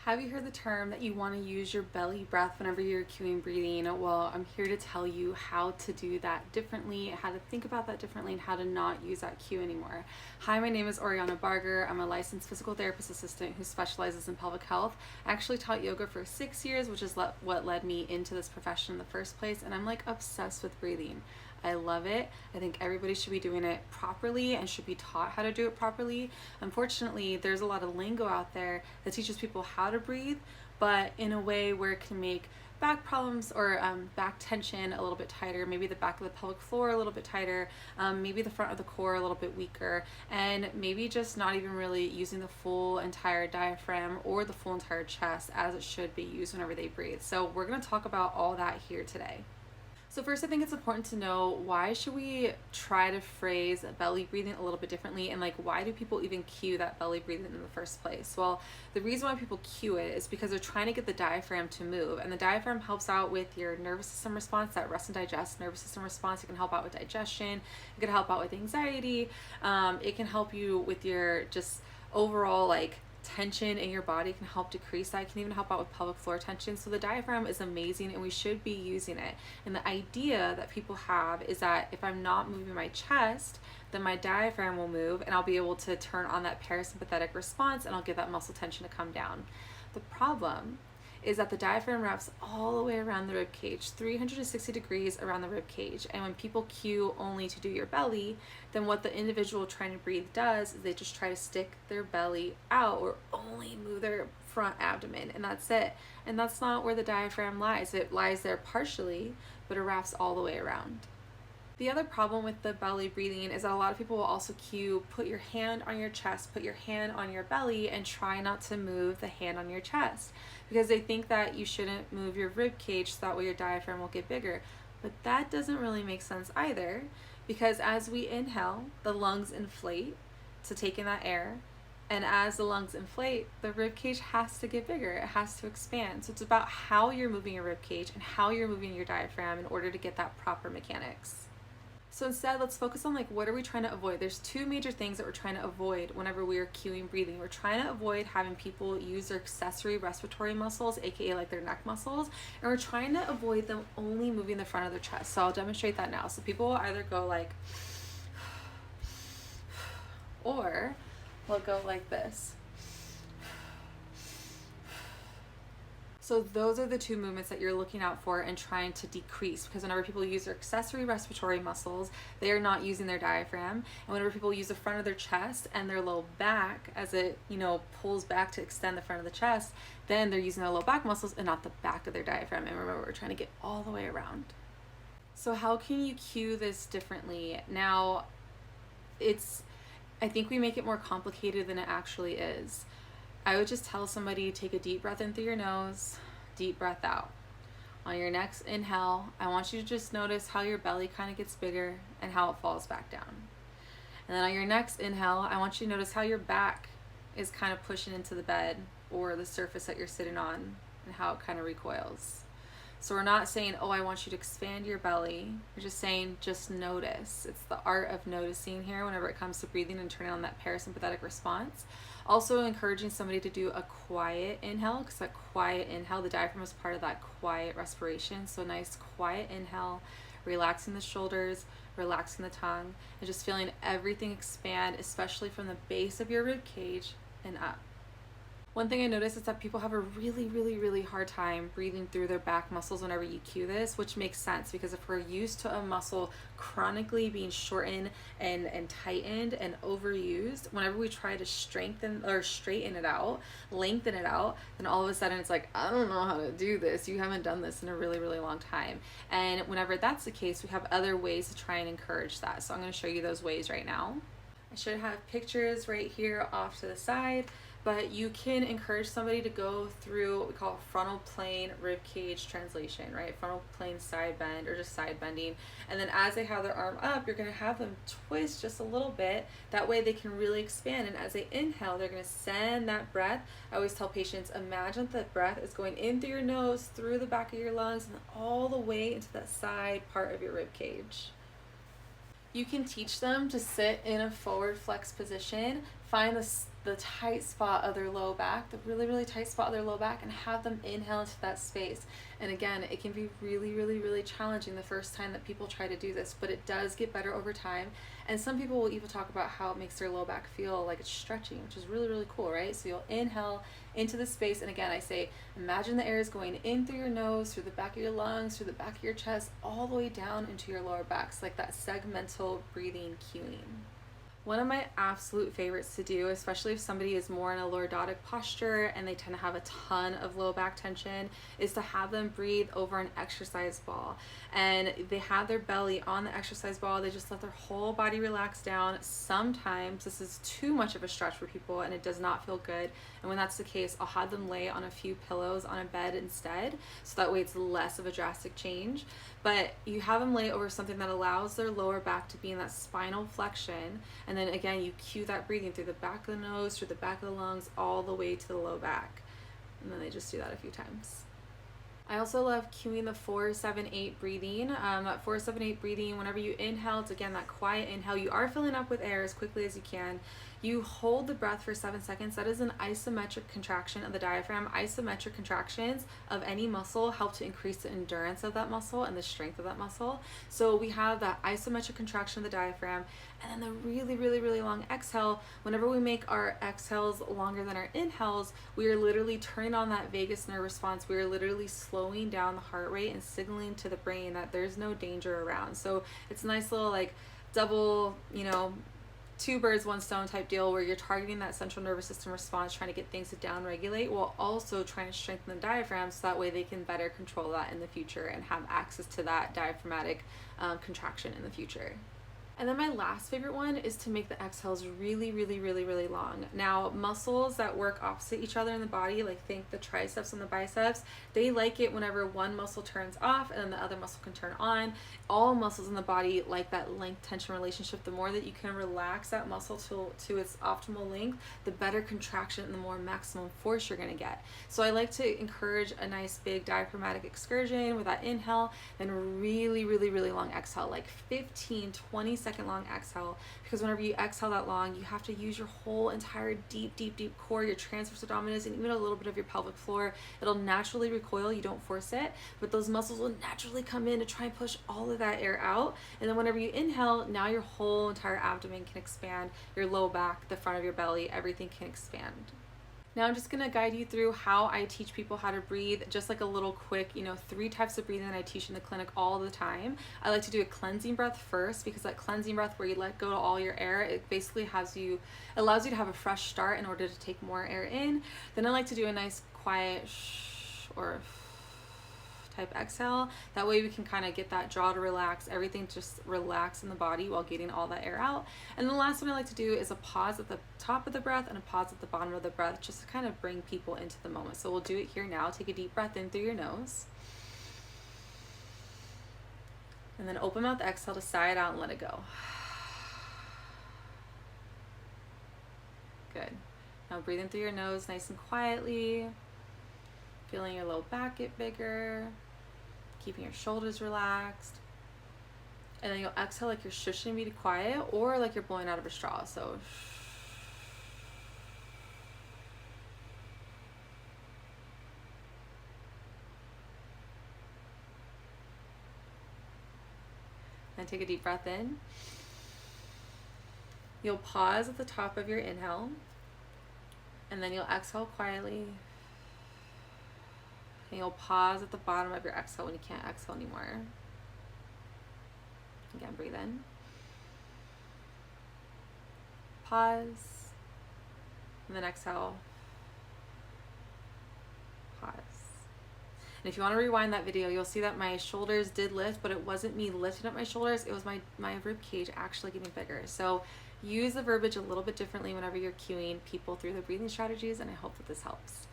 Have you heard the term that you want to use your belly breath whenever you're cueing breathing? Well, I'm here to tell you how to do that differently, how to think about that differently, and how to not use that cue anymore. Hi, my name is Oriana. I'm a licensed physical therapist assistant who specializes in pelvic health. I actually taught yoga for 6 years, which is what led me into this profession in the first place, and I'm like obsessed with breathing. I love it. I think everybody should be doing it properly and should be taught how to do it properly. Unfortunately, there's a lot of lingo out there that teaches people how to breathe, but in a way where it can make back problems or back tension a little bit tighter, maybe the back of the pelvic floor a little bit tighter, maybe the front of the core a little bit weaker, and maybe just not even really using the full entire diaphragm or the full entire chest as it should be used whenever they breathe. So we're going to talk about all that here today. So first, I think it's important to know, why should we try to phrase belly breathing a little bit differently, and like, why do people even cue that belly breathing in the first place? Well, the reason why people cue it is because they're trying to get the diaphragm to move, and the diaphragm helps out with your nervous system response, that rest and digest nervous system response. It can help out with digestion, it can help out with anxiety, it can help you with your just overall like tension in your body, can help decrease that. It can even help out with pelvic floor tension. So the diaphragm is amazing and we should be using it. And the idea that people have is that if I'm not moving my chest, then my diaphragm will move and I'll be able to turn on that parasympathetic response and I'll get that muscle tension to come down. The problem is that the diaphragm wraps all the way around the rib cage, 360 degrees around the rib cage. And when people cue only to do your belly, then what the individual trying to breathe does is they just try to stick their belly out or only move their front abdomen, and that's it. And that's not where the diaphragm lies. It lies there partially, but it wraps all the way around. The other problem with the belly breathing is that a lot of people will also cue, put your hand on your chest, put your hand on your belly, and try not to move the hand on your chest, because they think that you shouldn't move your rib cage so that way your diaphragm will get bigger. But that doesn't really make sense either, because as we inhale, the lungs inflate to take in that air, and as the lungs inflate, the rib cage has to get bigger, it has to expand. So it's about how you're moving your rib cage and how you're moving your diaphragm in order to get that proper mechanics. So instead, let's focus on like, what are we trying to avoid? There's two major things that we're trying to avoid whenever we are cueing breathing. We're trying to avoid having people use their accessory respiratory muscles, aka like their neck muscles, and we're trying to avoid them only moving the front of their chest. So I'll demonstrate that now. So people will either go like, or they'll go like this. So those are the two movements that you're looking out for and trying to decrease, because whenever people use their accessory respiratory muscles, they are not using their diaphragm. And whenever people use the front of their chest and their low back as it, pulls back to extend the front of the chest, then they're using their low back muscles and not the back of their diaphragm. And remember, we're trying to get all the way around. So how can you cue this differently? Now, I think we make it more complicated than it actually is. I would just tell somebody, take a deep breath in through your nose, deep breath out. On your next inhale, I want you to just notice how your belly kind of gets bigger and how it falls back down. And then on your next inhale, I want you to notice how your back is kind of pushing into the bed or the surface that you're sitting on and how it kind of recoils. So we're not saying, oh, I want you to expand your belly. We're just saying, just notice. It's the art of noticing here whenever it comes to breathing and turning on that parasympathetic response. Also encouraging somebody to do a quiet inhale, because that quiet inhale, the diaphragm is part of that quiet respiration. So nice quiet inhale, relaxing the shoulders, relaxing the tongue, and just feeling everything expand, especially from the base of your rib cage and up. One thing I noticed is that people have a really, really, really hard time breathing through their back muscles whenever you cue this, which makes sense, because if we're used to a muscle chronically being shortened and tightened and overused, whenever we try to strengthen or straighten it out, lengthen it out, then all of a sudden it's like, I don't know how to do this. You haven't done this in a really, really long time. And whenever that's the case, we have other ways to try and encourage that. So I'm going to show you those ways right now. I should have pictures right here off to the side, but you can encourage somebody to go through what we call frontal plane rib cage translation, right? Frontal plane side bend, or just side bending. And then as they have their arm up, you're going to have them twist just a little bit. That way they can really expand. And as they inhale, they're going to send that breath. I always tell patients, imagine that breath is going in through your nose, through the back of your lungs, and all the way into that side part of your rib cage. You can teach them to sit in a forward flex position, find the tight spot of their low back, the really, really tight spot of their low back, and have them inhale into that space. And again, it can be really, really, really challenging the first time that people try to do this, but it does get better over time. And some people will even talk about how it makes their low back feel like it's stretching, which is really, really cool, right? So you'll inhale into the space, and again, I say, imagine the air is going in through your nose, through the back of your lungs, through the back of your chest, all the way down into your lower back. So like that segmental breathing cueing. One of my absolute favorites to do, especially if somebody is more in a lordotic posture and they tend to have a ton of low back tension, is to have them breathe over an exercise ball. And they have their belly on the exercise ball. They just let their whole body relax down. Sometimes this is too much of a stretch for people and it does not feel good. And when that's the case, I'll have them lay on a few pillows on a bed instead, so that way it's less of a drastic change. But you have them lay over something that allows their lower back to be in that spinal flexion. And then again, you cue that breathing through the back of the nose, through the back of the lungs, all the way to the low back. And then they just do that a few times. I also love cueing the 4-7-8 breathing. That 4-7-8 breathing, whenever you inhale, it's again that quiet inhale. You are filling up with air as quickly as you can. You hold the breath for 7 seconds. That is an isometric contraction of the diaphragm. Isometric contractions of any muscle help to increase the endurance of that muscle and the strength of that muscle. So we have that isometric contraction of the diaphragm, and then the really, really, really long exhale. Whenever we make our exhales longer than our inhales, we are literally turning on that vagus nerve response. We are literally slowing down the heart rate and signaling to the brain that there's no danger around. So it's a nice little like double, two birds, one stone type deal, where you're targeting that central nervous system response, trying to get things to down regulate, while also trying to strengthen the diaphragm so that way they can better control that in the future and have access to that diaphragmatic contraction in the future. And then my last favorite one is to make the exhales really, really, really, really long. Now, muscles that work opposite each other in the body, like think the triceps and the biceps, they like it whenever one muscle turns off and then the other muscle can turn on. All muscles in the body like that length tension relationship. The more that you can relax that muscle to its optimal length, the better contraction and the more maximum force you're gonna get. So I like to encourage a nice big diaphragmatic excursion with that inhale, then really, really, really long exhale, like 15-20 second long exhale, because whenever you exhale that long, you have to use your whole entire deep core, your transverse abdominis, and even a little bit of your pelvic floor. It'll naturally recoil, you don't force it, but those muscles will naturally come in to try and push all of that air out. And then whenever you inhale, now your whole entire abdomen can expand, your low back, the front of your belly, everything can expand. Now I'm just going to guide you through how I teach people how to breathe, just like a little quick, 3 types of breathing that I teach in the clinic all the time. I like to do a cleansing breath first, because that cleansing breath where you let go of all your air, it basically allows you to have a fresh start in order to take more air in. Then I like to do a nice quiet shh or type exhale. That way we can kind of get that jaw to relax, everything just relax in the body while getting all that air out. And the last one I like to do is a pause at the top of the breath and a pause at the bottom of the breath, just to kind of bring people into the moment. So we'll do it here now. Take a deep breath in through your nose. And then open mouth exhale to sigh it out and let it go. Good. Now breathe in through your nose nice and quietly. Feeling your low back get bigger, keeping your shoulders relaxed. And then you'll exhale like you're shushing to be quiet, or like you're blowing out of a straw. So and take a deep breath in. You'll pause at the top of your inhale, and then you'll exhale quietly. And you'll pause at the bottom of your exhale when you can't exhale anymore. Again, breathe in. Pause. And then exhale. Pause. And if you want to rewind that video, you'll see that my shoulders did lift, but it wasn't me lifting up my shoulders. It was my rib cage actually getting bigger. So use the verbiage a little bit differently whenever you're cueing people through the breathing strategies, and I hope that this helps.